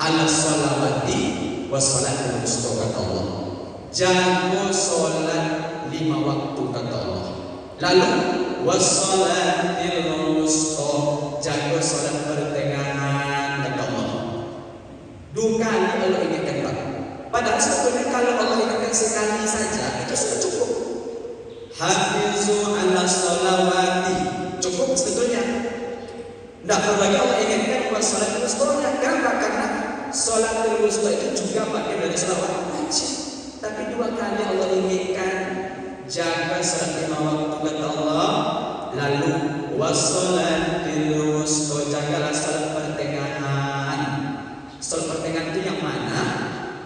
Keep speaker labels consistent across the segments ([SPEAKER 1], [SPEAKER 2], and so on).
[SPEAKER 1] ala sholawati wassalatul wusta kata Allah. Jago sholat 5 waktu kata Allah. Lalu wassalatil wusta, jago sholat pertengahan kata Allah. Dukanya Allah ingatkan Pak. Padahal sebetulnya kalau Allah ingatkan sekali saja itu sudah cukup. Hafizu ala sholawati, cukup sebetulnya. Tidak perlu lagi Allah ingatkan wassalatil wusta. Kenapa? Karena sholatul wusta itu juga bagian dari sholawat wajib. Tapi 2 kali Allah ingatkan, jaga sholat 5 waktu kata Allah. Lalu wassalatil wusta, jagalah sholat pertengahan. Sholat pertengahan itu yang mana?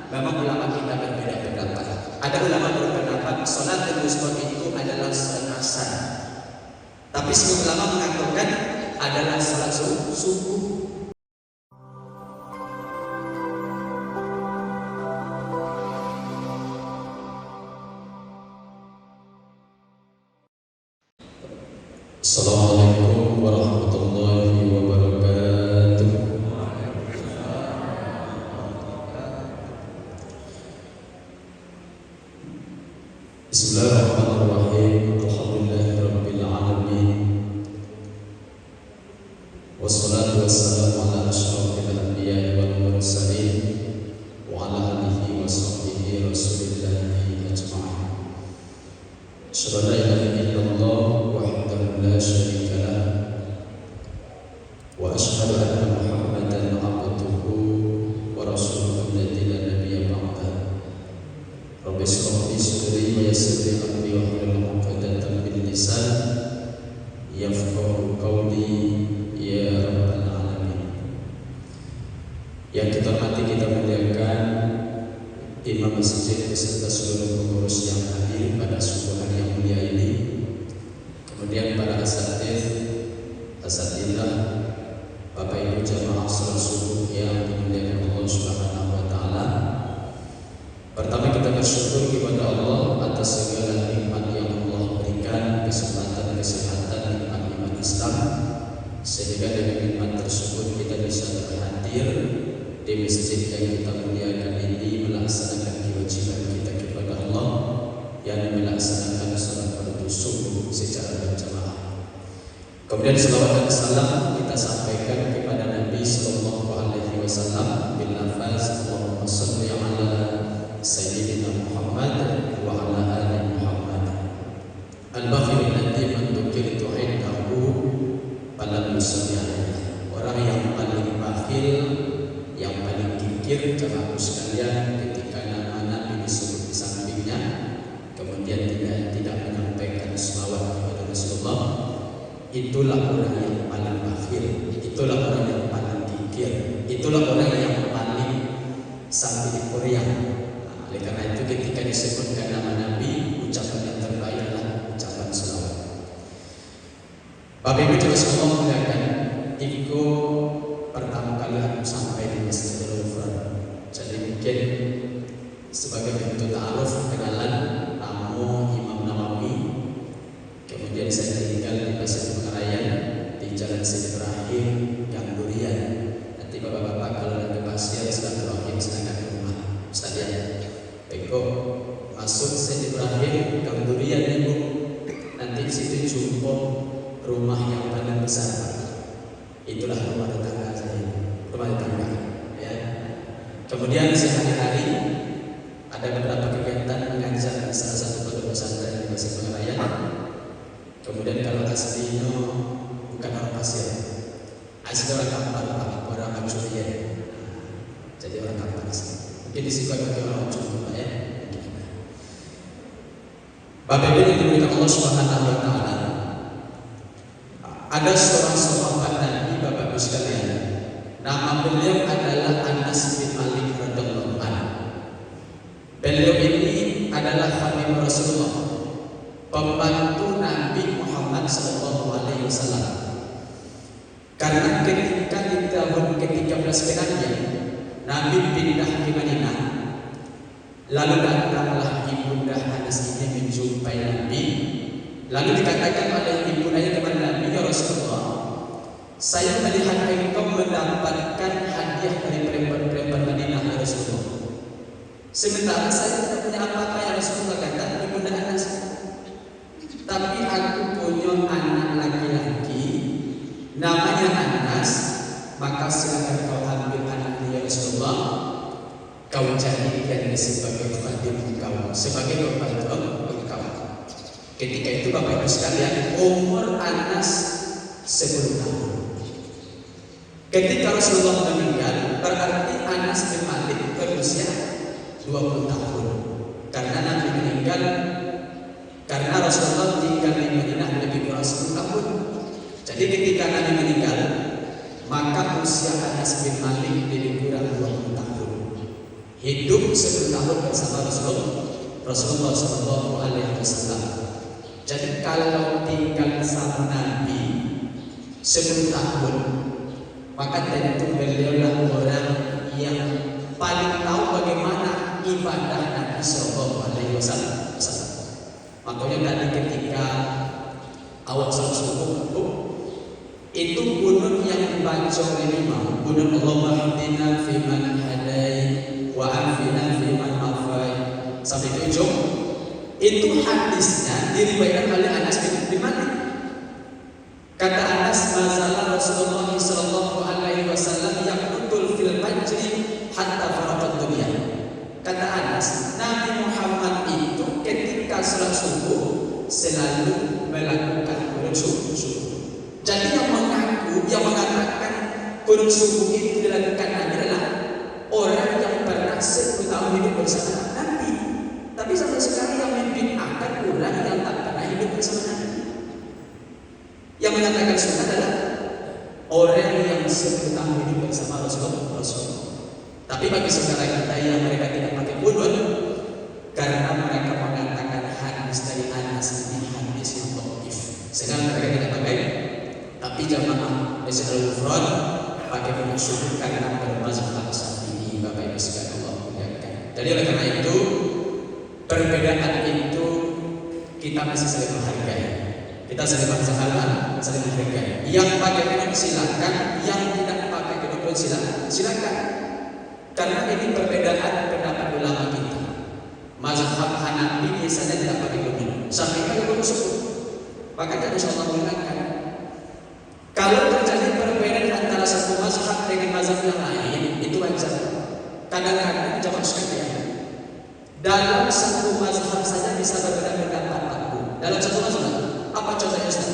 [SPEAKER 1] Memang ulama kita berbeda pendapat. Ada ulama berpendapat sholatul wusta itu adalah sholat asar. Tapi semua ulama mengatakan adalah sholat subuh.
[SPEAKER 2] Assalamualaikum warahmatullahi wabarakatuh. Bismillahirrahmanirrahim. Alhamdulillahirabbil alamin. Wassalatu wassalamu ala asyrofil anbiya'i wal mursalin wa ala alihi wa sahbihi rasulillahi ajma'in. Asyhadu an la ilaha illallah wahdahu la syarika lah wa asyhadu anna Muhammadan abduhu wa rasuluhu alladzi la nabiyya ba'dahu. Rabbi shrah li sadri wa yassir li amri wahlul 'uqdatam min lisani yafqahu qawli ya rabbal alamin. Yang kita hormati, kita muliakan Imam Masjid beserta seluruh pengurus yang hadir pada subuh hari yang mulia ini. Kemudian para asatidzah, Bapak Ibu jamaah salat subuh yang dimuliakan Allah Subhanahu wa taala. Pertama kita bersyukur kepada Allah atas segala nikmat yang Allah berikan, kesempatan, kesehatan, nikmat iman Islam, sehingga dengan nikmat tersebut kita bisa terhadir di masjid yang kita muliakan ini, melaksanakan kewajiban kita kepada Allah yang melaksanakan salat fardu subuh secara berjamaah. Kemudian selawat dan salam kita sampaikan kepada Nabi sallallahu alaihi wasallam bil lafaz Allahumma shalli ala sayyidina Muhammad wa ala ali Muhammad. Al-bakhil alladzi man dzukirtu indahu falam yusalli alaihi. Orang yang paling bakhil, yang paling kikir jamaah sekalian, ketika nama Nabi disebut di sampingnya kemudian tidak menyampaikan selawat kepada Rasulullah, itulah orang yang paling bakhil, itulah orang yang paling kikir, itulah orang yang paling sambil korea. Oleh karena itu ketika disebutkan nama Nabi, ucapan yang terbaik adalah ucapan selawat. Bapak Ibu jemaah sekalian muliakan, itu pertama kali aku sampai di Masjidil Ghufran. Jadi mungkin sebagai bentuk ta'aruf, kenalan tamu Imam Nawawi. Kemudian saya tinggal di Masjid Pengarayan di Jalan Sayyid Ibrahim Gang Durian. Nanti bapak-bapak kalau ada pasien silaturahim silakan ke rumah sekalian. Eko masuk Sayyid Ibrahim Gang Durian Ibu. Nanti di situ jumpa rumah yang paling besar. Itulah rumah tetangga saya, rumah tetangga. Ya. Kemudian sehari-hari ada beberapa kegiatan mengajar di salah satu pondok pesantren di Masjid Pengarayan. Kemudian kalau aslinya bukan orang pasir, asli orang Kampar, orang Kamsurian. Jadi orang Kampar asli. Mungkin disebut bagi orang Jumbo ya. Bapak Ibu yang dimuliakan Allah Subhanahu wa taala. Ada seorang sahabat Nabi, Bapak Ibu sekalian. Nama beliau adalah Anas bin Malik radhiyallahu anhu. Beliau ini adalah khadim Rasulullah, pembantu Nabi Muhammad SAW. Karena ketika di tahun ke-13 Hijriah Nabi pindah ke Madinah, lalu datanglah ibunda Anas ini menjumpai Nabi. Lalu dikatakan oleh ibundanya kepada Nabi, ya Rasulullah, saya melihat engkau mendapatkan hadiah dari perempuan-perempuan
[SPEAKER 1] Sementara saya tidak punya apa-apa yang Rasulullah kata Ibunda Anas. Tapi aku punya anak laki-laki namanya Anas, maka silakan kau ambil anak dia Rasulullah. Kau jadikan dia sebagai khadim kau, sebagai pembantu engkau. Ketika itu Bapak Ibu sekalian, umur Anas 10 tahun. Ketika Rasulullah meninggal, berarti Anas bin Malik berusia 20 tahun. Karena Nabi meninggal, karena Rasulullah tinggal di Madinah lebih kurang 10 tahun. Jadi ketika Nabi meninggal, maka usia Anas bin Malik lebih kurang 20 tahun. Hidup 10 tahun bersama Rasulullah SAW. Jadi kalau tinggal sama Nabi 10 tahun, maka tentu beliaulah orang yang paling tahu bagaimana ibadah Nabi SAW. Makanya tadi ketika awal salat subuh itu kunut yang dibaca oleh imam, kunut Allahumma hdina fiman hadai wa afina fiman afai sampai ke ujung. Itu hadisnya diriwayatkan oleh Anas bin Malik. Kata Anas, masalah Rasulullah sallallahu alaihi wasallam yaqtul fil fajri hatta faraqat dunya. Kata Anas, Nabi Muhammad itu ketika salat subuh selalu melakukan kunut subuh. Jadi yang mengatakan kunut subuh itu dilakukan adalah orang yang pernah 10 tahun hidup bersama Nabi. Tapi sampai sekarang yang membid'ahkan orang yang tak pernah hidup bersama Nabi. Yang mengatakan sunnah adalah orang yang 10 tahun hidup bersama Rasulullah. Tapi bagi saudara kita yang mereka tidak pakai kunut, karena mereka mengatakan hadis dari Anas ini hadis yang dhaif, sehingga mereka tidak pakai. Tapi jamaah Masjidil Ghufran pakai kunut subuh karena bermazhab Syafi'i. Bapak Ibu sekalian Allah muliakan. Jadi oleh karena itu, perbedaan itu kita masih saling menghargai. Kita saling bersahabat, saling menghargai. Yang pakai kunut silakan, yang tidak pakai kunut silakan. Karena ini perbedaan pendapat ulama kita. Mazhab Hanafi biasanya tidak pakai kunut, Syafi'i pakai kunut subuh. Maka insyaallah mengatakan kalau terjadi perbedaan antara satu mazhab dengan mazhab yang lain, itu wajar. Kadang-kadang jamaah sekalian, dalam satu mazhab saja bisa berbeda pendapat. Dalam satu mazhab, apa contohnya Ustaz?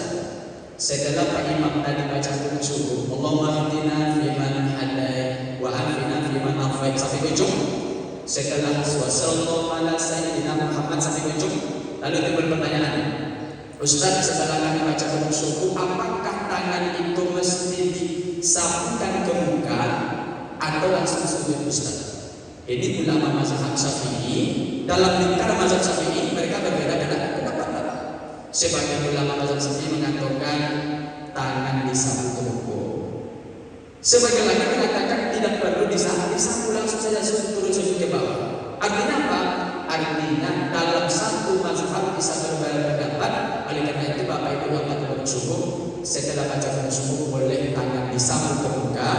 [SPEAKER 1] Setelah Pak Imam tadi baca kunut subuh, Allahumma hdina fiman hadai wa afina fiman afai sampai ujung. Setelah sallallahu ala sayyidina Muhammad sampai ujung, lalu timbul pertanyaan, Ustaz, setelah kami baca kunut subuh, apakah tangan itu mesti disapukan ke muka atau langsung sujud Ustaz? Ini ulama mazhab Syafi'i. Dalam lingkaran mazhab Syafi'i mereka berbeda dengan pendapat. Sebagian ulama mazhab Syafi'i mengatakan tangan disapu ke muka. Sebagian lagi mengatakan tidak perlu disapu langsung saja turun sujud ke bawah. Artinya apa? Artinya dalam satu mazhab bisa berbeda pendapat. Oleh karena itu Bapak Ibu yang baca kunut subuh, setelah baca kunut subuh boleh tangan disapu ke muka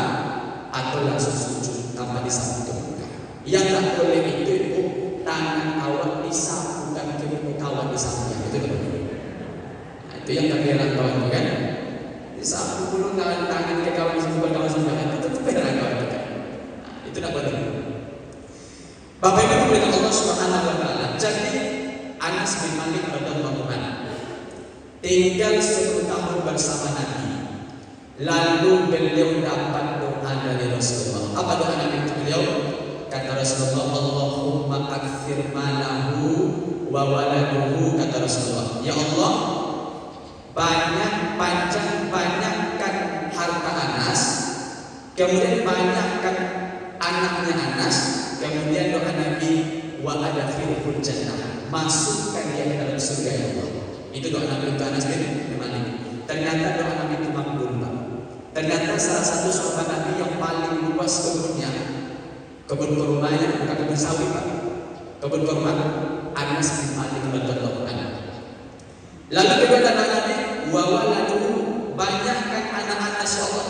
[SPEAKER 1] atau langsung sujud tanpa disapu ke muka. Yang tak boleh itu tangan awak disapu dan ke muka kawan disapu. Itu benar. Nah, itu yang kami lakukan kan? Disapu dulu tangan ke kawan disapu kawan sebelah itu beda kawan kita. Nah, itu tak boleh. Bapak Ibu oleh Allah Subhanahu wa taala. Jadi Anas bin Malik radhiyallahu anhu tinggal 10 tahun bersama Nabi. Lalu beliau dapat doa dari Rasulullah. Apa doa Nabi itu beliau? Kata Rasulullah, Allahumma akthir malahu wa waladuhu. Kata Rasulullah, ya Allah, banyakkan harta Anas, kemudian banyakkan anaknya Anas, kemudian doa Nabi, wa adkhilhul jannah, masukkan dia ke dalam surga ya Allah. Itu doa Nabi untuk Anas bin Malik. Ternyata doa Nabi itu makbul. Ternyata salah satu sahabat Nabi yang paling luas kebunnya, kebun kurmanya, bukan kebun sawit Pak, kebun kurma, Anas bin Malik radhiyallahu anhu. Lalu kedua doa Nabi, wa waladuhu, banyakkan anak Anas ya Allah.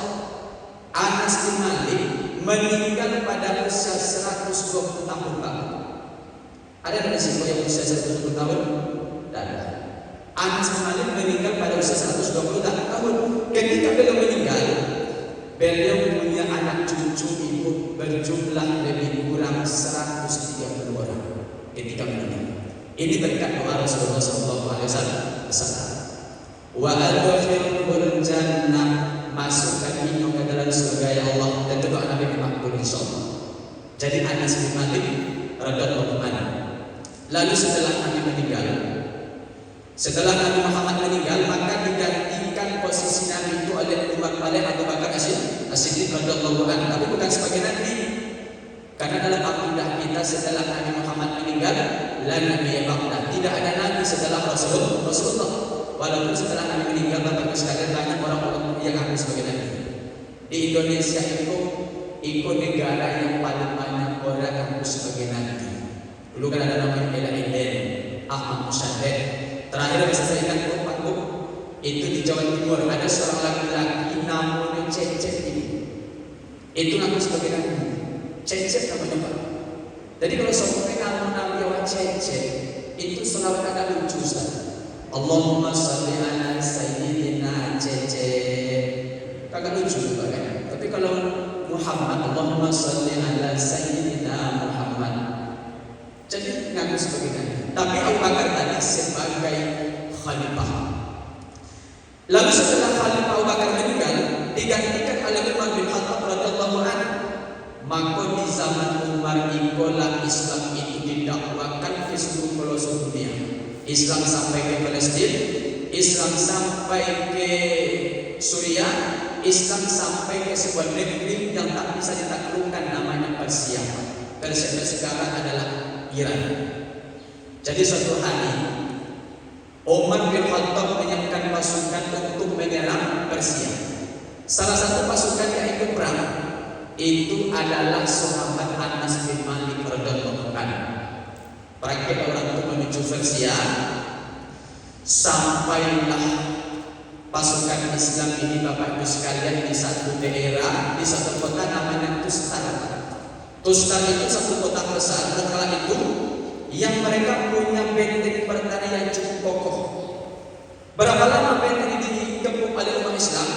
[SPEAKER 1] Anas bin Malik meninggal pada usia 120 tahun Pak. Ada resiko yang usia 120 tahun? Tidak ada. Anas bin Malik meninggal pada usia 120 tahun. Ketika beliau meninggal, beliau punya anak cucu ibu berjumlah lebih kurang 130 orang ketika meninggal. Ini berkat doa Rasulullah SAW. Wa adkhilhul jannah, masukkan ini ke dalam surga ya Allah, dan doa Nabi makbul insyaallah. Jadi Anas bin Malik radhiyallahu anhu. Lalu setelah Nabi meninggal, setelah Nabi Muhammad meninggal, maka digantikan posisi Nabi itu oleh Abu Bakar As-Siddiq radhiyallahu anhu, tapi bukan sebagai Nabi. Karena dalam akidah kita setelah Nabi Muhammad meninggal, la nabiyya ba'da, tidak ada nabi setelah Rasulullah. Walaupun setelah Nabi meninggal, Bapak sekalian, banyak orang-orang yang ngaku sebagai nabi. Di Indonesia itu negara yang paling banyak orang ngaku sebagai nabi. Dulu kan ada namanya Ela Eden, Ahmad Musaddad. Terakhir bisa saya ingat Pak Bu, itu di Jawa Timur ada seorang laki-laki namanya Cecep ini. Itu ngaku sebagai nabi. Cecep namanya Pak. Jadi kalau sampai nama Jawa Cecep, itu selalu ada lucu Ustaz. Allahumma sholli ala sayyidina Cecep. Kagak lucu juga kan. Tapi kalau Muhammad, Allahumma sholli ala sayyidina Muhammad, jadi ngaku sebagai nabi. Tapi Abu Bakar tadi sebagai khalifah. Lalu setelah Khalifah Abu Bakar meninggal, digantikan oleh Umar bin Khattab radhiyallahu anhu. Maka di zaman Umar ikolah Islam itu didakwakan ke seluruh pelosok dunia. Islam sampai ke Palestina, Islam sampai ke Suriah, Islam sampai ke sebuah negeri yang tak bisa ditaklukkan namanya Persia. Persia sekarang adalah Iran. Jadi suatu hari Umar bin Khattab menyiapkan pasukan untuk menyerang Persia. Salah satu pasukan yang ikut perang itu adalah sahabat Anas bin Malik radhiyallahu anhu. Pergi orang itu menuju Persia. Sampailah pasukan Islam ini Bapak Ibu sekalian di satu daerah, di satu kota namanya Tustar. Tustar itu satu kota besar kala itu yang mereka punya benteng pertahanan yang cukup kokoh. Berapa lama benteng ini dikepung oleh umat Islam?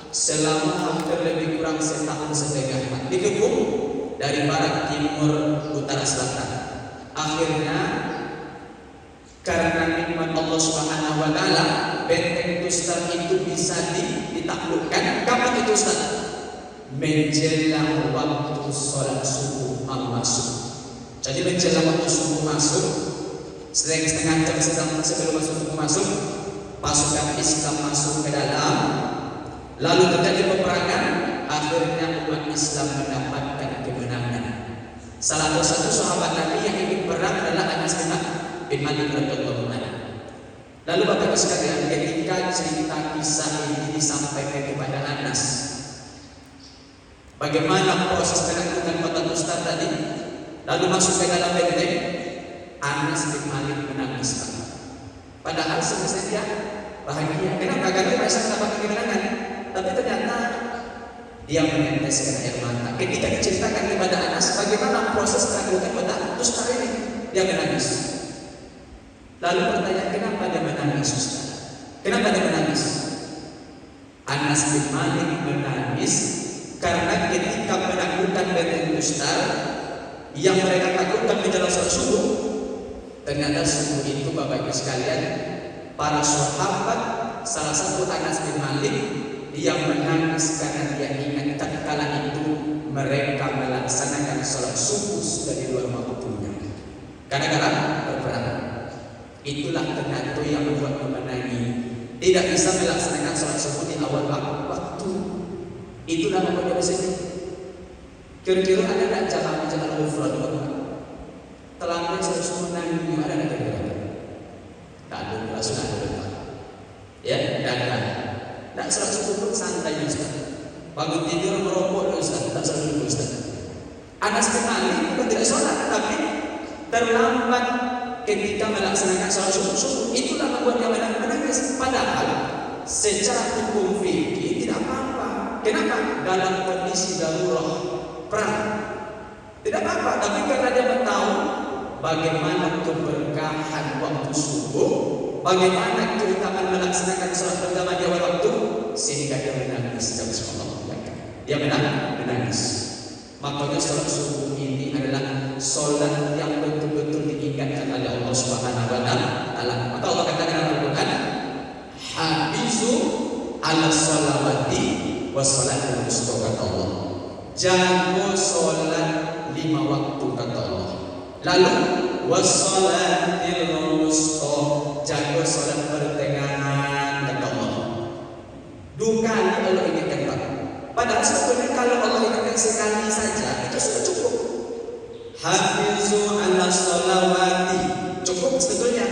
[SPEAKER 1] Selama hampir lebih kurang setahun setengah. Dikepung dari barat, timur, utara, selatan. Akhirnya karena nikmat Allah Subhanahu wa taala, benteng Tustar itu bisa ditaklukkan. Kapan itu Ustaz? Menjelang waktu sholat subuh masuk. Jadi menjelang waktu subuh masuk, setengah jam sebelum subuh masuk, pasukan Islam masuk ke dalam. Lalu terjadi peperangan, akhirnya umat Islam mendapatkan kemenangan. Salah satu sahabat Nabi yang ikut perang adalah Anas bin Malik radhiyallahu anhu. Lalu Bapak sekalian, ketika cerita kisah ini disampaikan kepada Anas, bagaimana proses penaklukan kota Tustar tadi, lalu masuk ke dalam benteng, Anas bin Malik menangis. Padahal sebenarnya dia bahagia. Kenapa? Karena Aisyah mendapatkan kemenangan. Tapi ternyata dia meneteskan air mata. Ketika diceritakan kepada Anas bagaimana proses penaklukan kota Tustar ini, dia menangis. Lalu bertanya, kenapa dia menangis Ustaz? Kenapa dia menangis? Anas bin Malik menangis karena ketika menaklukkan benteng Tustar yang mereka takutkan menjelang sholat subuh, ternyata subuh itu Bapak Ibu sekalian, para sahabat, salah satu Anas bin Malik yang menangis karena dia ingat tatkala itu mereka melaksanakan sholat subuh sudah di luar waktunya. Karena berperang. Itulah ternyata yang membuat memenangi. Tidak bisa melaksanakan sholat subuh di awal waktu. Itulah membuatnya disini. Kira-kira ada tak jalan ghufran telah sholat subuh menangi ada tak kira-kira? Tak ada, langsung ada depan. Ya, dan tak sholat subuh pun santai Ustaz. Bangun tidur merokok Ustaz, tak sholat subuh Ustaz. Anas bin Malik bukan tidak sholat, tapi terlambat ketika melaksanakan sholat subuh. Itulah membuatnya menangis. Padahal secara hukum fikih tidak apa-apa. Kenapa? Dalam kondisi darurat perang tidak apa-apa. Tapi karena dia tahu bagaimana keberkahan waktu subuh, bagaimana keutamaan melaksanakan sholat berjamaah di awal waktu, sehingga dia menangis. Dia menangis. Makanya sholat subuh ini adalah sholat yang betul-betul diingatkan oleh Allah Subhanahu wa Ta'ala. Maka Allah katakan dalam Al-Quran, hafizu ala sholawati wa sholatul wusta, kata Allah. Jaga sholat 5 waktu, kata Allah. Lalu wassalatil wusta, jaga sholat pertengahan, kata Allah. Dua kali Allah ingatkan, Pak. Padahal sebetulnya kalau Allah ingatkan sekali saja itu sudah cukup. Hafizu ala sholawati, cukup sebetulnya.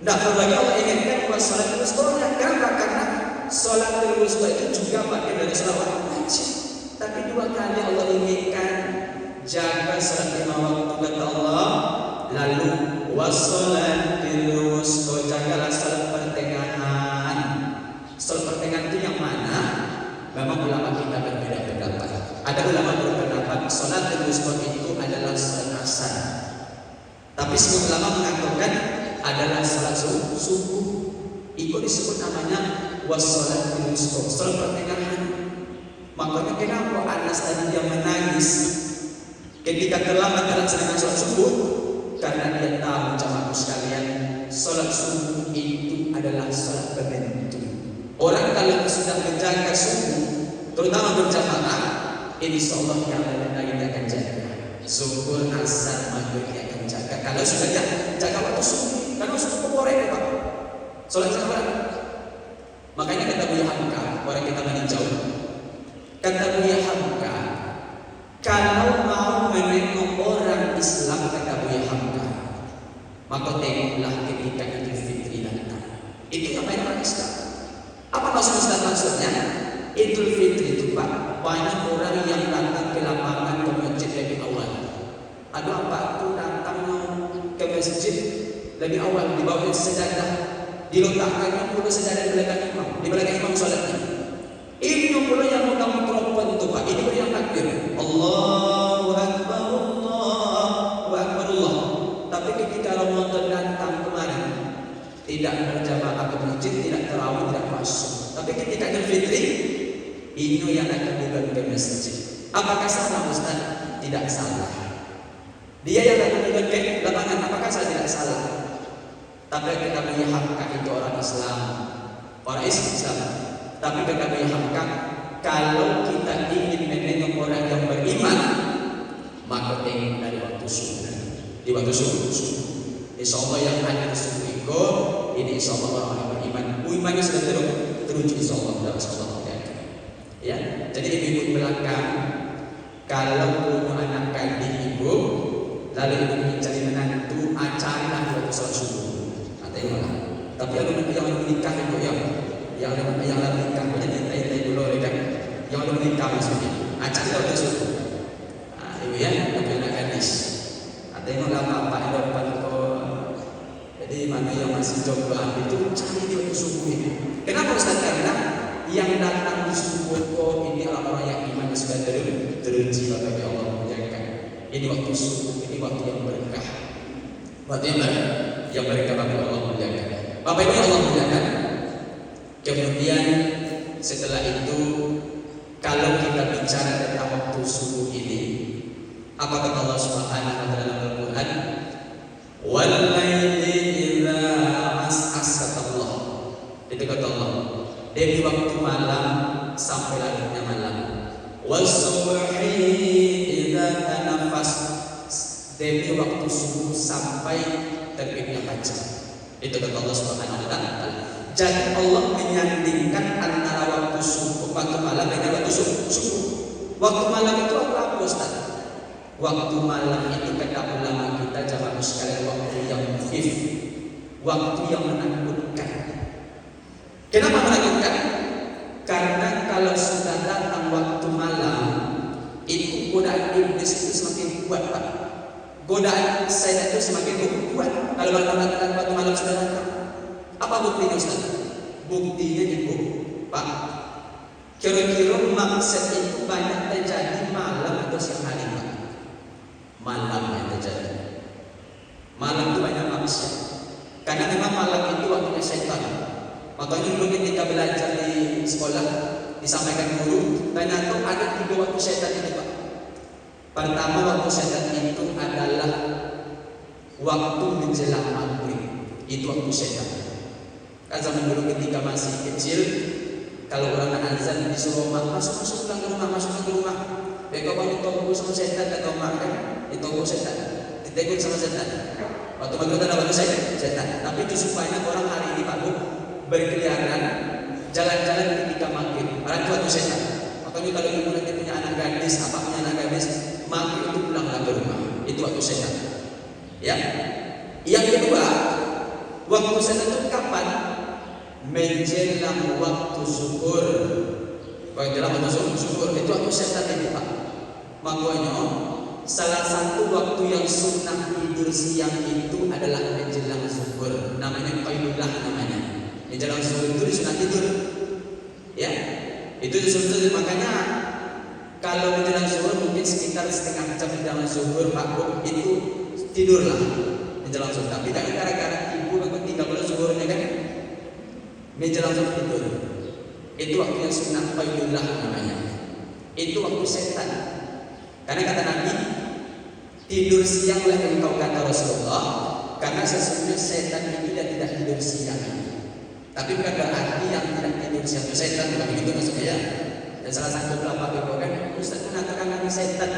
[SPEAKER 1] Tidak perlu lagi Allah ingatkan wassalatil wusta. Kenapa? Karena sholatul wusta itu juga bagian dari sholawat wajib. Tapi 2 kali Allah ingatkan, jaga sholat 5 waktu, kata Allah. Lalu wassalatil wusta, jagalah sholat pertengahan. Sholat pertengahan itu yang mana? Memang ulama kita berbeda pendapat. Ada ulama berpendapat sholatul wusta itu adalah sholat asar. Tapi semua ulama mengatakan adalah sholat subuh. Itu disebut namanya wassalatul wusta, sholat pertengahan. Makanya kenapa Anas tadi dia menangis ketika terlambat melaksanakan sholat subuh? Karena dia tahu, jamaahku sekalian, sholat subuh itu adalah sholat penentu. Orang kalau sudah menjaga subuh, terutama berjamaah, insya Allah yang lain dia akan jaga. Zuhur, asar, maghrib dia akan jaga. Kalau sudah jaga waktu subuh, karena subuh korek, Pak. Sholat jamaah. Makanya kata Buya Hamka, orang kita meninjau. Kata Buya Hamka, kalau mau menengok orang Islam, kata Buya Hamka, maka tengoklah ketika Idul Fitri datang. Itu yang main orang Islam. Apa maksudnya? Idul Fitri itu, Pak, banyak orang yang datang ke lapangan ke masjid lebih awal. Ada apa tuh datang ke masjid lebih awal, di bawah sejadah, diletakkannya pula sejadah di belakang imam, di belakang imam sholatnya. Ini pula yang megang mikrofon itu, Pak. Ini pula yang takbir, Allahu Akbar, Allahu Akbar, Allah. Tapi ketika Ramadan datang kemarin, tidak berjamaah ke masjid, tidak tarawih, tidak masuk. Tapi ketika Idul Fitri, ini yang akan datang ke masjid. Apakah salah, Ustaz? Tidak salah. Dia yang akan datang ke lapangan, apakah salah? Tidak salah. Tapi kita punya Hamka itu orang Islam, orang Islam. Tapi kita punya Hamka, kalau kita ingin menengok orang yang beriman, maka tengok dari waktu subuh. Di waktu subuh. Insya Allah yang hadir subuh itu, ini insya Allah orang-orang beriman. Imannya sudah teruji insya Allah dalam Allah. Ya, jadi ibu-ibu belakang, kalau punya anak kandung ibu, lalu ibu mencari menantu, acara waktu sholat subuh. Tapi yang menikah itu yang menikah punya kita dulu kan, yang menikah maksudnya acara waktu subuh. Ibu ya, tapi anak gadis. Tengoklah bapak yang depan kok. Jadi mana yang masih coba itu cari di waktu subuh ini. Kenapa Ustaz? Karena yang datang di subuh kok ini orang-orang yang iman sudah teruji bagi Allah menjaga. Ini waktu subuh, ini waktu yang berkah. Waktu yang berkah bagi Allah menjaga. Bapak ini Allah menjaga. Kemudian setelah itu, kalau kita bicara tentang waktu subuh ini, apa kata Allah Subhanahu wa Ta'ala dalam Al-Quran? Wal laili idza as'as, kata Allah. Itu kata Allah. Dari waktu malam sampai larutnya malam. Was-subhi idza tanafas, dari waktu subuh sampai terbitnya fajar. Itu kata Allah Subhanahu wa Ta'ala. Jadi Allah menyandingkan antara waktu subuh, waktu malam dengan waktu subuh. Waktu malam itu apa, Ustaz? Waktu malam itu kata ulama kita, jamaah sekalian, waktu yang khif, waktu yang menakutkan. Kenapa menakutkan? Karena kalau sudah datang waktu malam, itu godaan iblis itu semakin kuat, Pak. Godaan setan itu semakin kuat. Kalau waktu malam sudah datang, apa buktinya, Ustaz? Buktinya ibu, Pak. Kira-kira maksud itu banyak terjadi malam atau siang hari, Pak? Malam yang terjadi. disampaikan guru, ternyata ada 3 waktu setan itu Pak. Pertama waktu setan itu adalah waktu menjelang maghrib, itu waktu setan. Kan zaman dulu ketika masih kecil, kalau orang azan disuruh masuk ke rumah, masuk ke rumah. Beko bang ditunggu sama setan atau makan, ditunggu setan, ditegur sama setan. Waktu maghrib ada waktu setan. Tapi justru banyak orang hari ini Pak Bu berkeliaran jalan-jalan ketika maghrib. Orang tua itu setan. Makanya kalau ibu nanti punya anak gadis, apa punya anak gadis, maghrib itu pulanglah ke rumah. Itu waktu setan. Ya. Yang kedua, waktu setan itu kapan? Menjelang waktu zuhur. Menjelang waktu zuhur itu waktu setan itu Pak. Makanya salah satu waktu yang sunnah tidur siang itu adalah menjelang zuhur. Namanya qailullah namanya. Menjelang zuhur itu disunat tidur. Ya. Itu disunat tidur. Makanya kalau menjelang zuhur mungkin sekitar setengah jam menjelang zuhur Pak Bu itu tidurlah menjelang zuhur. Tapi jangan gara-gara ibu ketika kalau zuhurnya kan menjelang zuhur tidur. Itu waktu yang sunnah qailullah namanya. Itu waktu setan. Karena kata Nabi, tidur sianglah engkau kata Rasulullah, karena sesungguhnya setan itu tidak tidur siang. Tapi bukan berarti yang tidak tidur siang itu setan, bukan begitu maksudnya ya. Dan salah satu ulama beko kan, Ustaz mengatakan kami setan,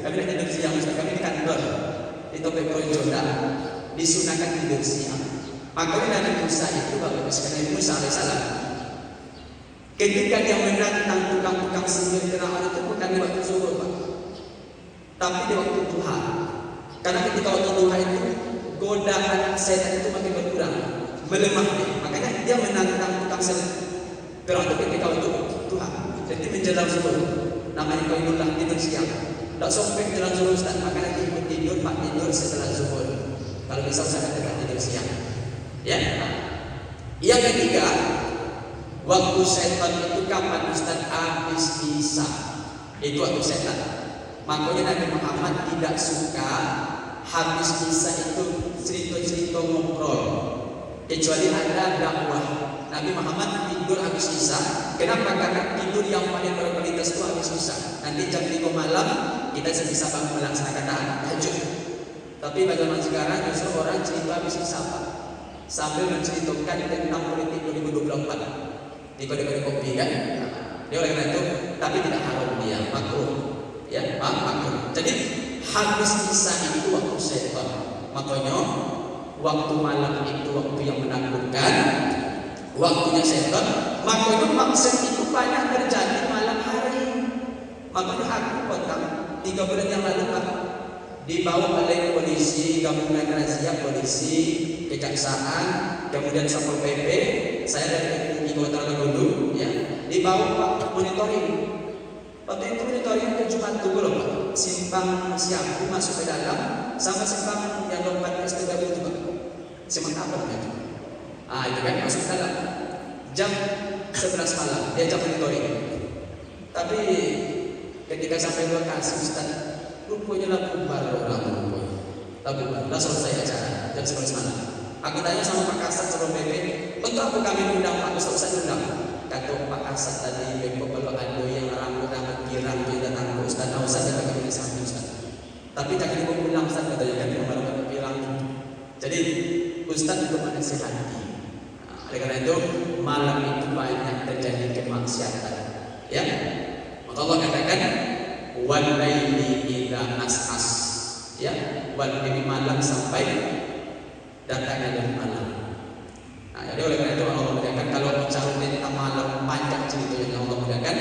[SPEAKER 1] kami tidak tidur siang, Ustaz kami di kantor, di Topik Joda, disunahkan tidur siang. Makanya Nabi Musa itu kalau sekali Musa alaihissalam, ketika dia menantang tukang-tukang sihir Firaun itu bukan di waktu zuhur Pak, tapi di waktu duha. Karena ketika waktu duha itu godaan setan itu makin berkurang, melemah dia. Makanya dia menantang tukang sihir Firaun itu ketika waktu duha. Jadi menjelang zuhur, namanya qailullah tidur siang. Tak sampai menjelang zuhur Ustaz, makanya ikut tidur Pak tidur setelah zuhur. Kalau bisa saya tidak tidur siang. Ya. Yang ketiga, waktu setan itu kapan Ustaz? Habis isya. Itu waktu setan. Makanya Nabi Muhammad tidak suka habis isya itu cerita-cerita ngobrol, kecuali ada dakwah. Nabi Muhammad tidur habis isya. Kenapa? Karena tidur yang paling berkualitas itu habis isya. Nanti jam 5 malam kita bisa bangun melaksanakan tahajud. Tapi pada zaman sekarang justru orang cerita habis isya Pak, sambil menceritakan tentang politik 2024 di kode-kode kopi kan. Dia oleh karena itu, tapi tidak haram dia, makruh. Ya, makruh. Jadi habis isya itu waktu setan. Makanya waktu malam itu waktu yang menakutkan, waktunya setan. Makanya maksud itu banyak terjadi malam hari. Makanya aku potong 3 bulan yang lalu Pak, dibawa oleh polisi, gabungan razia polisi, kejaksaan, kemudian Satpol PP, saya dari Ibu Kota dulu, ya, dibawa Pak monitoring. Waktu itu monitoring ke Jumat dulu loh Pak, simpang Siapu masuk ke dalam, sama simpang yang lompat ke STB itu Pak, simpang apa itu? Itu kan masuk ke dalam. Jam 11 malam dia jam monitoring. Tapi ketika sampai lokasi Ustaz, rupanya lah bubar orang rupanya. Tapi lah selesai acara jam 11 malam. Aku tanya sama Pak Kasat Satpol PP, untuk apa kami undang Pak Ustaz undang? Kata Pak Kasat tadi, Beko kalau ada yang rambut girang dia datang ke Ustaz, Ustaz datang ke sana Ustaz. Tapi jangan diulang Ustaz katanya kan yang rambut girang. Jadi Ustaz itu menasihati. Oleh karena itu malam itu banyak terjadi kemaksiatan. Ya, maka Allah katakan wal laili idza as'as. Ya, wal laili malam sampai datangnya dari malam. Nah, jadi oleh karena itu Allah mengatakan kalau bicara tentang malam panjang ceritanya Allah mengatakan.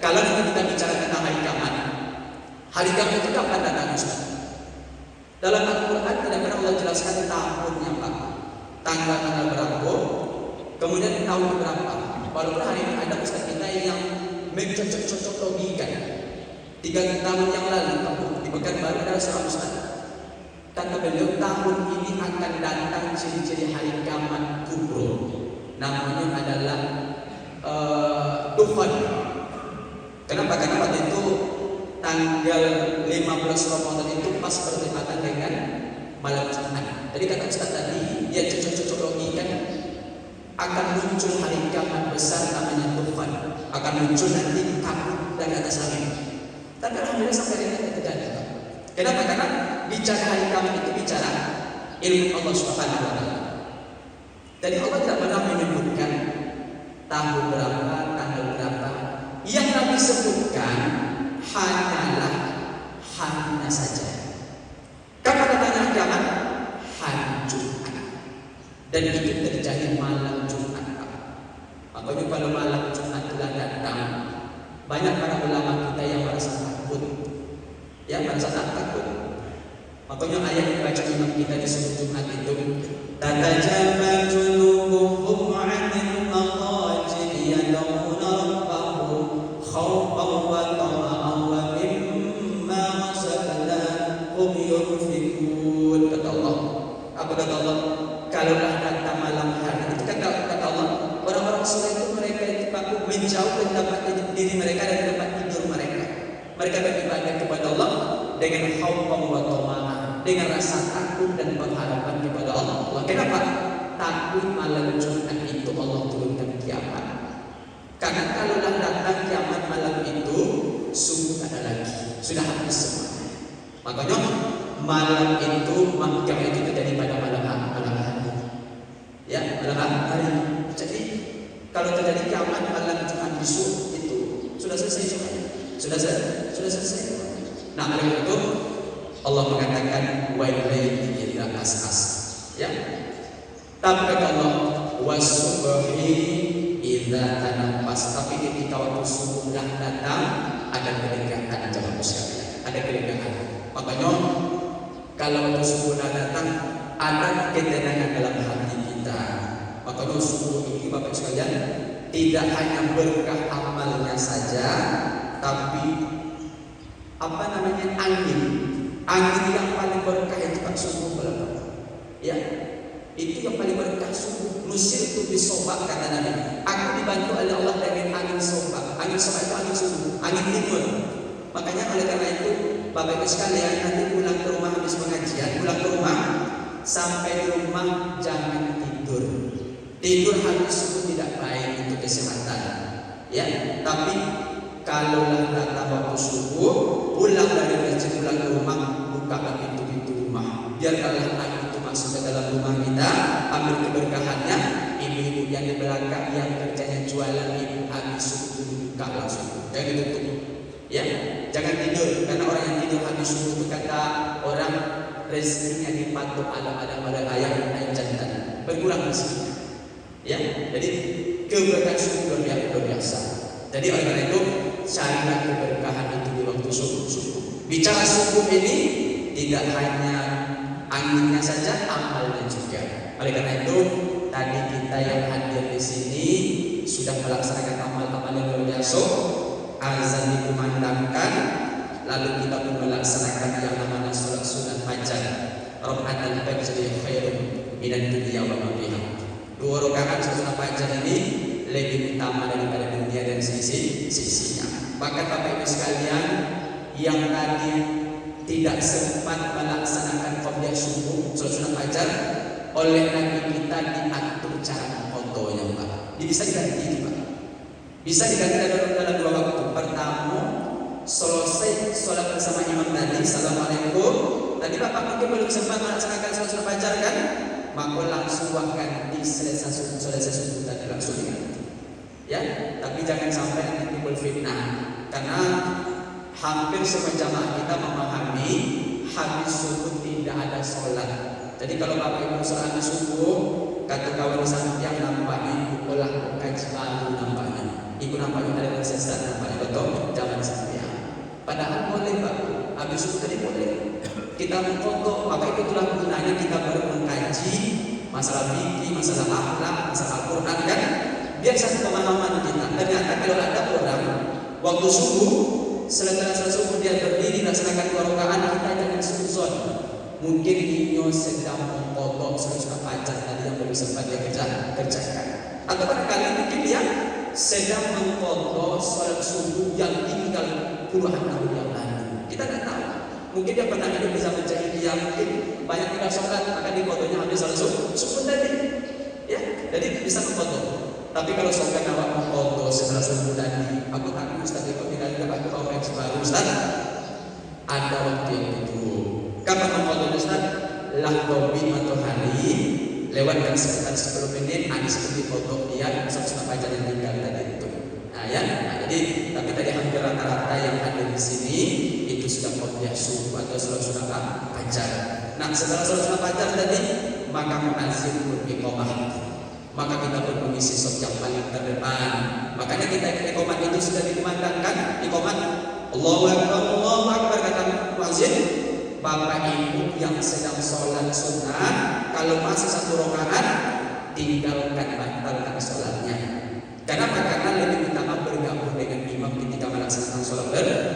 [SPEAKER 1] Kalau kita bicara tentang hari kiamat itu kapan datang Ustaz? Dalam Al-Quran tidak pernah Allah jelaskan tahunnya Pak, tanggal berapa, kemudian tahun berapa. Walaupun hari ini ada Ustaz kita yang mencocok-cocok logika. 3 tahun yang lalu di Pekanbaru ada seorang Ustaz, kata beliau tahun ini akan datang ciri-ciri hari kiamat kubro. Namanya adalah Dufan. Kenapa? Karena waktu itu tanggal 15 Ramadan itu pas bertepatan dengan malam Jumat. Jadi kata Ustaz tadi, dia cocok-cocok logika akan muncul hari kiamat besar namanya Dufan. akan muncul nanti kabut dari atas langit. Tapi alhamdulillah sampai hari ini tidak terjadi. Kenapa? Karena bicara hari kiamat itu bicara ilmu Allah Subhanahu wa taala. Jadi Allah tidak pernah menyebutkan tahun berapa, tanggal berapa. Yang Nabi sebutkan hanyalah harinya saja. Kapan datangnya kiamat? Hari Jumat. Dan itu terjadi malam Jumat. Makanya kalau malam Jumat telah datang, banyak para ulama kita yang merasa takut. Ya, merasa takut. Makanya ayat yang baca imam kita di subuh Jumat itu, tatajamma'u junubuhum 'anil maqaji yad'una rabbahum khawfan wa tama'an wa mimma razaqnahum yunfiqun. Kata Allah. Apa kata Allah? Kalaulah datang malam hari itu kata Allah, orang-orang soleh itu mereka itu takut menjauhkan tempat diri mereka dari tempat tidur mereka. Mereka beribadah kepada Allah dengan khawfan wa tama'an, dengan rasa takut dan pengharapan kepada Allah. Kenapa? Takut malam Jumat itu Allah turunkan kiamat. Karena kalaulah datang kiamat malam itu, sungguh ada lagi, sudah habis semua. Makanya malam itu, kiamat itu terjadi pada malam hari. Ya, malam hari. Jadi kalau terjadi kiamat malam Jumat besok itu sudah selesai semuanya. Sudah selesai. Nah, oleh itu Allah mengatakan wa ilaihi idza as'as. Ya. Tapi kata Allah wasubhi idza tanafas. Tapi ketika waktu subuh dah datang ada kelegaan jemaah sekalian. Ada kelegaan. Makanya kalau waktu subuh dah datang ada ketenangan dalam hati kita. Makanya subuh ini Bapak sekalian tidak hanya berkah amalnya saja, tapi angin yang paling berkah itu kan subuh berapa? Ya, itu yang paling berkah subuh. Nusir itu bisobak kata Nabi. Aku dibantu oleh Allah dengan angin sobak. Angin sobak itu angin subuh, angin timur. Makanya oleh karena itu Bapak Ibu sekalian nanti pulang ke rumah habis pengajian, pulang ke rumah sampai di rumah jangan tidur. Tidur habis subuh tidak baik untuk kesehatan. Ya, tapi kalau datang waktu subuh, pulang dari masjid, pulang ke rumah, bukalah pintu-pintu rumah. Biarkanlah angin itu masuk ke dalam rumah kita, ambil keberkahannya. Ibu-ibu yang di belakang yang kerjanya jualan ibu habis subuh buka langsung, jangan ditutup. Ya, jangan tidur karena orang yang tidur habis subuh itu kata orang rezekinya dipatok ada ayam jantan, berkurang rezekinya. Ya, jadi keberkahan subuh luar biasa. Jadi oleh karena itu carilah keberkahan itu di waktu subuh. Bicara subuh ini tidak hanya anginnya saja, amalnya juga. Oleh karena itu tadi kita yang hadir di sini sudah melaksanakan amal-amal yang luar biasa. Azan dikumandangkan, lalu kita pun melaksanakan yang namanya sholat sunat fajar. Raka'atul fajri khairun minan dunya wa ma fiha. 2 rakaat sunat fajar ini lebih utama daripada dunia dan sisinya. Bahkan Bapak Ibu sekalian yang tadi tidak sempat melaksanakan qobliyah subuh sholat fajar, oleh Nabi kita diatur cara fotonya, Pak. Ini bisa diganti, Pak. Bisa diganti dalam 2 waktu. Pertama, selesai sholat bersama imam tadi, assalamualaikum. Tadi Bapak mungkin belum sempat melaksanakan sholat fajar kan? Maka langsung ganti selesai subuh tadi langsung diganti. Ya, tapi jangan sampai nanti timbul fitnah. Karena hampir semua jamaah kita memahami habis subuh tidak ada sholat. Jadi kalau Bapak Ibu sholat subuh, kata kawan saya nampaknya itu olah kaji baru nampaknya. Ibu nampaknya ada sesat nampaknya betul jangan sampai. Padahal boleh Pak, habis subuh tadi boleh. Kita mengfoto, maka itu itulah gunanya kita baru mengkaji masalah fikih, masalah akhlak, masalah Al-Quran kan. Biar satu pemahaman kita. Ternyata kalau ada orang waktu subuh, setelah subuh dia berdiri laksanakan 2 rakaat, kita jangan suzon. Mungkin dia sedang memfoto sholat fajar tadi yang belum sempat dia kerjakan. Atau barangkali mungkin dia sedang memfoto sholat subuh yang tinggal puluhan tahun yang lalu. Kita tidak tahu. Mungkin dia pernah hidup di zaman jahiliyah, mungkin banyak tidak sholat, maka di fotonya habis sholat subuh tadi. Ya, jadi bisa memfoto. Tapi kalau sampai awak mau foto setelah subuh tadi, aku takut Ustaz itu tidak ada aku orange baru Ustaz. Ada waktu yang ditunggu. Kapan mau foto Ustaz? Lahdobi atau hari lewatkan sekitar 10 menit, ada seperti foto dia sudah baca dan tinggal tadi itu. Nah ya, jadi tapi tadi hampir rata-rata yang ada di sini itu sudah foto subuh atau sudah fajar. Nah setelah sudah fajar tadi maka muazin beriqamah, maka kita pun mengisi saf yang paling terdepan. Makanya kita iqamah itu sudah dikumandangkan iqamah Allahu Akbar kata muazin. Bapak ibu yang sedang sholat sunnah, kalau masih 1 rakaat tinggalkan, batalkan sholatnya. Kenapa? Karena lebih utama bergabung dengan imam ketika melaksanakan sholat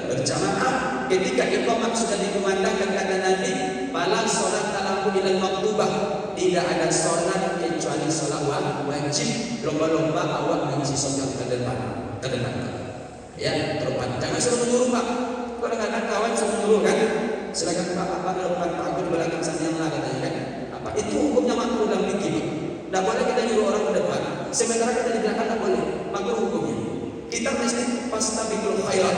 [SPEAKER 1] berjamaah. Ketika iqamah sudah dikumandangkan kata Nabi, "Fala sholat lahu ilal maktubah." Tidak ada sholat kecuali sholat wajib. Lomba-lomba awak mengisi sholat terdepan. Ya, terdepan. Jangan suruh menyuruh Pak. Kadang-kadang kawan suruh menyuruh kan. Silakan Pak, apa depan Pak, aku di belakang sana yang lah katanya kan. Apa itu hukumnya makruh dalam fikih? Tidak boleh kita nyuruh orang ke depan, sementara kita di belakang tidak boleh. Makruh hukumnya. Kita mesti fastabiqul khairat,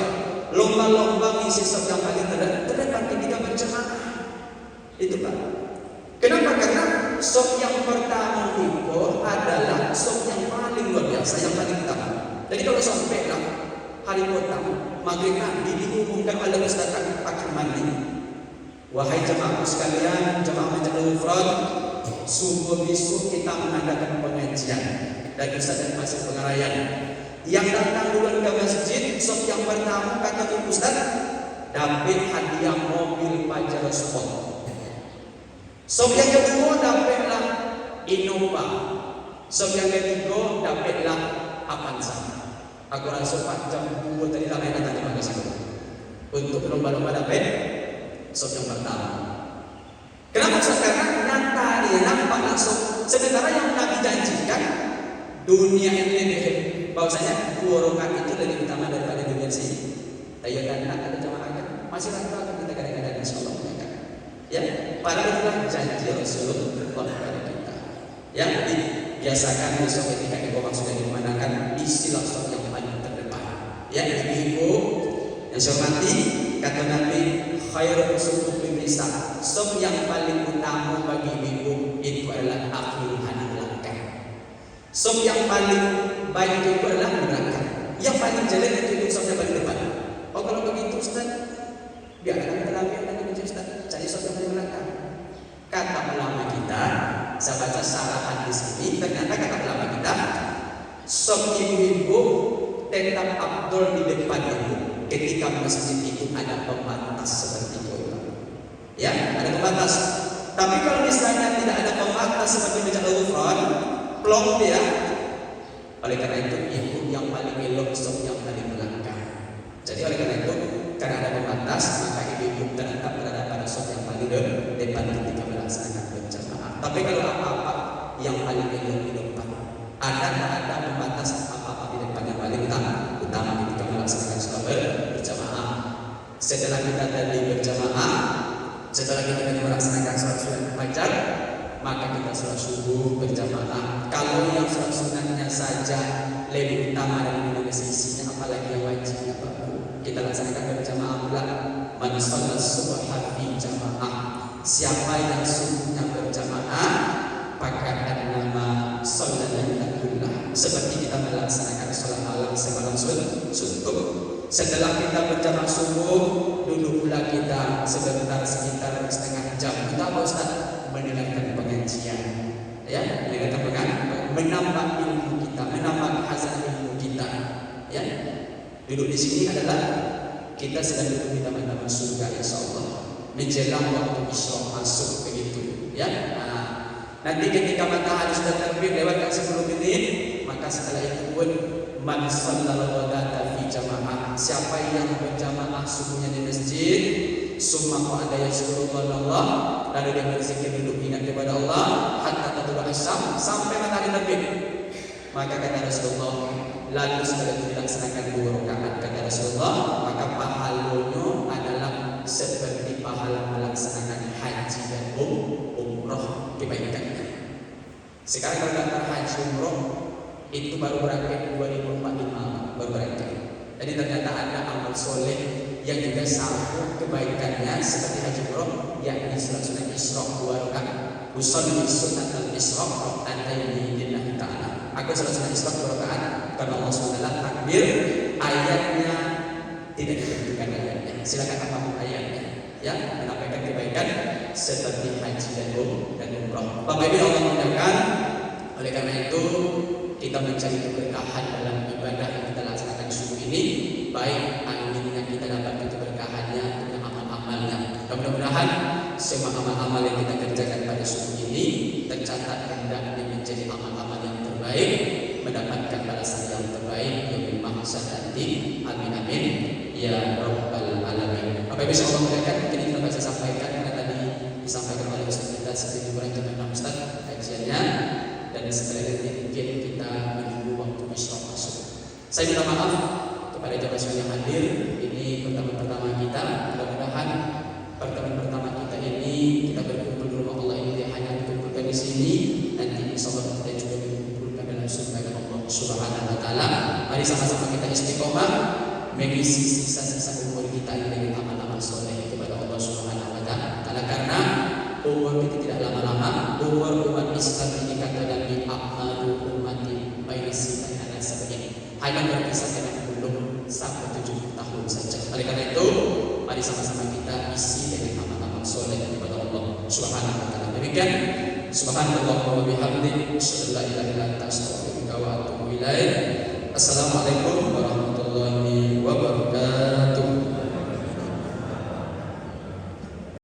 [SPEAKER 1] lomba-lomba mengisi saf yang paling terdepan ketika berjamaah. Itu Pak. Kenapa? Karena saf yang pertama itu adalah saf yang paling luar biasa, yang paling utama. Jadi kalau sampai lah hari pertama maghrib nanti diumumkan oleh Ustaz pakai mandi. Wahai jemaah sekalian, jemaah Majlis Ifrad, subuh besok kita mengadakan pengajian dan Ustaz masih pengaraian. Yang datang duluan ke masjid, saf yang pertama kata Ustaz, dapat hadiah mobil Pajero Sport. Saf yang kedua dapatlah Innova. Saf yang ketiga dapatlah Avanza. Aku rasa 4 jam 2 tadi lah main tadi makasih untuk lomba-lomba dapat saf yang pertama. Kenapa? Karena nyata dia nampak langsung. Sementara yang Nabi janjikan dunia ini lebih bahwasanya 2 rakaat itu lebih utama daripada dunia sini. Ayo dan ada jamaah kan masih ragu kita kadang-kadang insyaallah kan. Ya, padahal itulah janji Rasulullah kepada kita. Ya, biasakan besok ketika iqamah sudah dikumandangkan istilah saf yang paling terdepan. Ya, ibu-ibu yang saya hormati, kata Nabi khairul sufufi nisa, saf yang paling utama bagi ibu itu adalah akhir belakang. Saf yang paling baik itu adalah belakang. Yang paling jelek itu saf yang paling depan. Oh kalau begitu Ustaz, biarkan kita ambil dan menuju Ustaz cari saf yang paling belakang. Kata ulama kita, saya baca sarah hadis ini, ternyata kata ulama kita, saf ibu-ibu tetap afdol di depan ibu ketika masjid itu ada pembatas seperti itu. Ya, ada pembatas. Tapi kalau misalnya tidak ada pembatas seperti Majlis Ifrad, plong dia. Oleh karena itu ibu yang paling elok saf yang paling belakang. Jadi oleh karena itu karena ada pembatas maka ibu tetap berada pada saf yang paling depan ketika melaksanakan berjamaah. Tapi kalau apa-apa yang paling elok di depan. Ada pembatas apa-apa di depan yang paling utama ketika melaksanakan sholat berjamaah. Setelah kita tadi berjamaah, setelah kita tadi melaksanakan sholat fajar, maka kita sholat subuh berjamaah. Kalau yang sholat sunatnya saja lebih utama dari sisinya, apalagi yang wajibnya kita laksanakan berjamaah pula. Man sholat subha fi jamaah, siapa yang subuhnya berjamaah, pakaian nama sholat kullah, seperti kita melaksanakan sholat malam semalam suntuk. Setelah kita berjamaah subuh, duduk pula kita sebentar sekitar setengah jam. Kita apa Ustaz? Mendengarkan pengajian, ya, mendengarkan pengajian, menambah ilmu kita, menambah hazan ilmu kita, ya. Duduk di sini adalah kita sedang duduk di taman-taman surga insyaallah menjelang waktu isya masuk begitu, ya. Nanti ketika matahari sudah terbit lewat 10 menit, maka setelah itu pun man shallal ghadata fi jamaah, siapa yang berjamaah subuhnya di masjid, summa qa'ada yazkurullah, lalu dia berzikir duduk ingat kepada Allah hatta tatlu asyam, sampai matahari terbit. Maka kata Rasulullah, lalu setelah itu dilaksanakan 2 rakaat kata Rasulullah, maka pahalanya adalah seperti pahala melaksanakan haji dan umroh kebaikannya. Sekarang kalau daftar haji umroh itu baru berangkat 2045, baru berangkat. Jadi ternyata ada amal soleh yang juga sama kebaikannya seperti haji umroh, yakni salat sunat Isra 2 rakaat. Usolli sunat al-Isra raka'ataini lillahi ta'ala. Aku salat sunat Isra 2 rakaat karena Allah SWT takbir. Ayatnya tidak ditentukan ayatnya. Silakan apapun ayatnya. Ya, menyampaikan kebaikan seperti haji dan umroh. Bapak Ibu Allah mudahkan. Oleh karena itu kita mencari keberkahan dalam ibadah yang kita laksanakan subuh ini, baik angin yang kita dapat itu berkahannya dengan amal-amalnya. Mudah-mudahan semua amal-amal yang kita kerjakan pada subuh ini tercatat hendaknya menjadi amal-amal yang terbaik, mendapatkan balasan yang terbaik yang mahsyar nanti. Amin amin ya rabbal alamin. Bapak Ibu Allah mudahkan, mungkin kita bisa sampaikan karena tadi disampaikan oleh Ustaz kita seperti diperhatikan Ustaz kajiannya. Dan setelah itu mungkin kita menunggu waktu isya masuk. Saya minta maaf kepada jamaah yang hadir. Ini pertemuan kita. Mudah-mudahan pertemuan pertama kita ini kita berkumpul di rumah Allah ini hanya dikumpulkan di sini. Nanti insyaallah kita juga dikumpulkan dalam surga Allah Subhanahu wa taala. Mari sama-sama kita istiqomah mengisi sisa-sisa umur kita ini dengan amal-amal soleh kepada Allah Subhanahu wa taala. Karena umur kita tidak lama-lama. Umur umat Islam ini kata Nabi amalu ummati bainasi dan sebagainya hanya berkisar dengan belum sampai 70 tahun saja. Oleh karena itu mari sama-sama kita isi dengan amal-amal soleh kepada Allah Subhanahu wa taala. Demikian subhanallah wa bihamdihi asyhadu an la ilaha illa anta astaghfiruka wa atubu ilaik. Assalamualaikum warahmatullahi wabarakatuh.